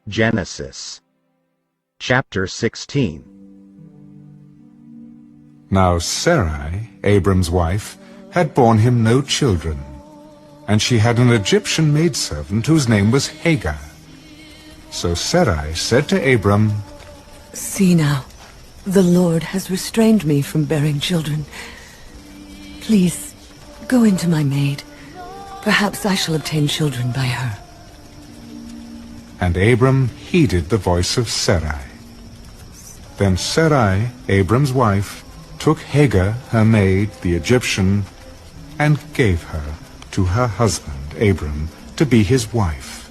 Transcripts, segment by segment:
Genesis chapter 16. Now Sarai, Abram's wife, had borne him no children, and she had an Egyptian maidservant whose name was Hagar. So Sarai said to Abram, "See now, the Lord has restrained me from bearing children. Please, go into my maid. Perhaps I shall obtain children by her." And Abram heeded the voice of Sarai. Then Sarai, Abram's wife, took Hagar, her maid, the Egyptian, and gave her to her husband, Abram, to be his wife,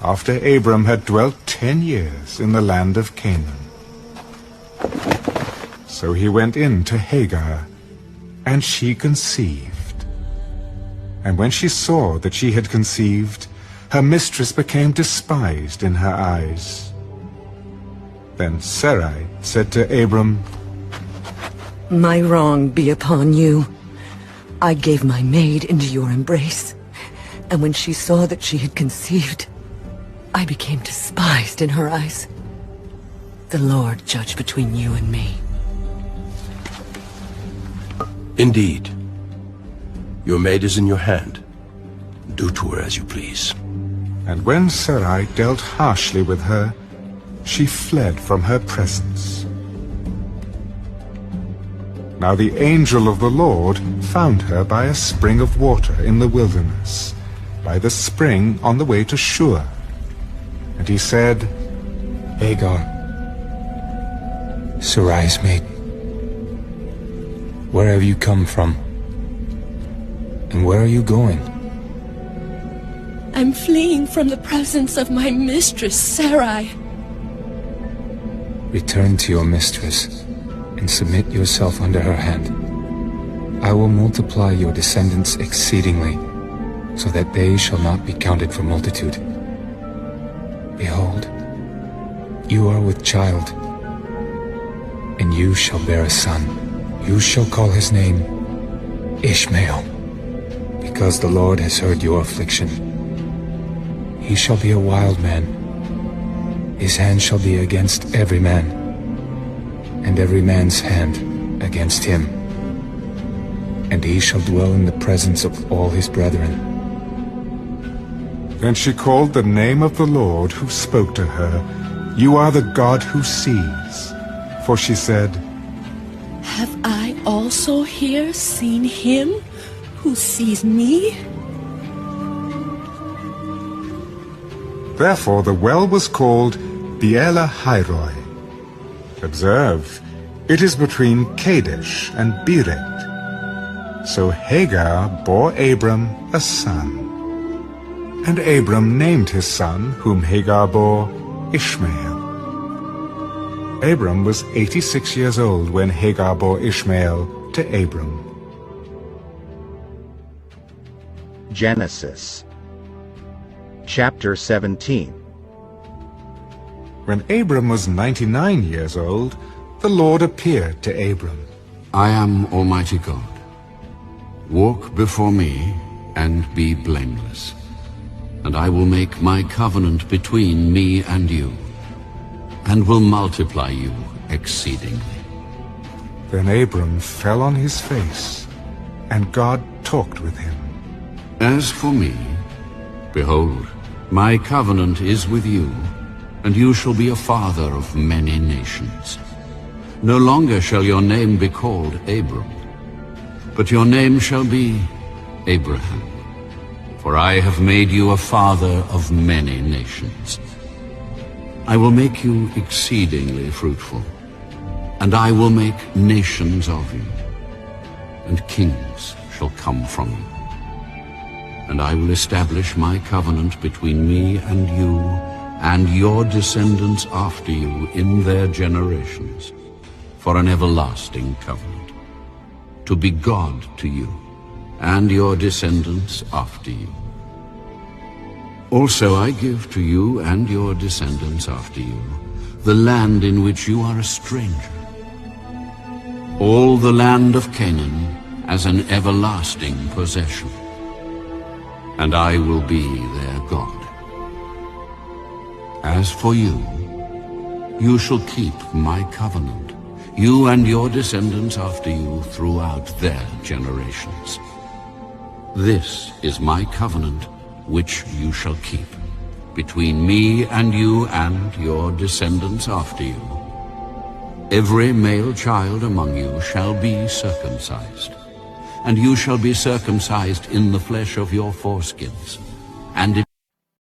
after Abram had dwelt 10 years in the land of Canaan. So he went in to Hagar, and she conceived. And when she saw that she had conceived, her mistress became despised in her eyes. Then Sarai said to Abram, "My wrong be upon you. I gave my maid into your embrace, and when she saw that she had conceived, I became despised in her eyes. The Lord judge between you and me." Indeed, your maid is in your hand. Do to her as you please. And when Sarai dealt harshly with her, she fled from her presence. Now the angel of the Lord found her by a spring of water in the wilderness, by the spring on the way to Shur. And he said, "Hagar, Sarai's maid, where have you come from? And where are you going?" "I'm fleeing from the presence of my mistress, Sarai." "Return to your mistress and submit yourself under her hand. I will multiply your descendants exceedingly, so that they shall not be counted for multitude. Behold, you are with child, and you shall bear a son. You shall call his name Ishmael, because the Lord has heard your affliction. He shall be a wild man. His hand shall be against every man, and every man's hand against him. And he shall dwell in the presence of all his brethren." Then she called the name of the Lord who spoke to her, "You are the God who sees." For she said, Have I also here seen him who sees me? Therefore the well was called Beer-lahai-roi. Observe, it is between Kadesh and Beret. So Hagar bore Abram a son. And Abram named his son, whom Hagar bore, Ishmael. Abram was 86 years old when Hagar bore Ishmael to Abram. Genesis chapter 17. When Abram was 99 years old, the Lord appeared to Abram. "I am Almighty God. Walk before me and be blameless, and I will make my covenant between me and you, and will multiply you exceedingly." Then Abram fell on his face, and God talked with him. "As for me, behold, my covenant is with you, and you shall be a father of many nations. No longer shall your name be called Abram, but your name shall be Abraham, for I have made you a father of many nations. I will make you exceedingly fruitful, and I will make nations of you, and kings shall come from you. And I will establish my covenant between me and you and your descendants after you in their generations, for an everlasting covenant, to be God to you and your descendants after you. Also I give to you and your descendants after you the land in which you are a stranger, all the land of Canaan as an everlasting possession, and I will be their God. As for you, you shall keep my covenant, you and your descendants after you throughout their generations. This is my covenant which you shall keep, between me and you and your descendants after you. Every male child among you shall be circumcised, and you shall be circumcised in the flesh of your foreskins, and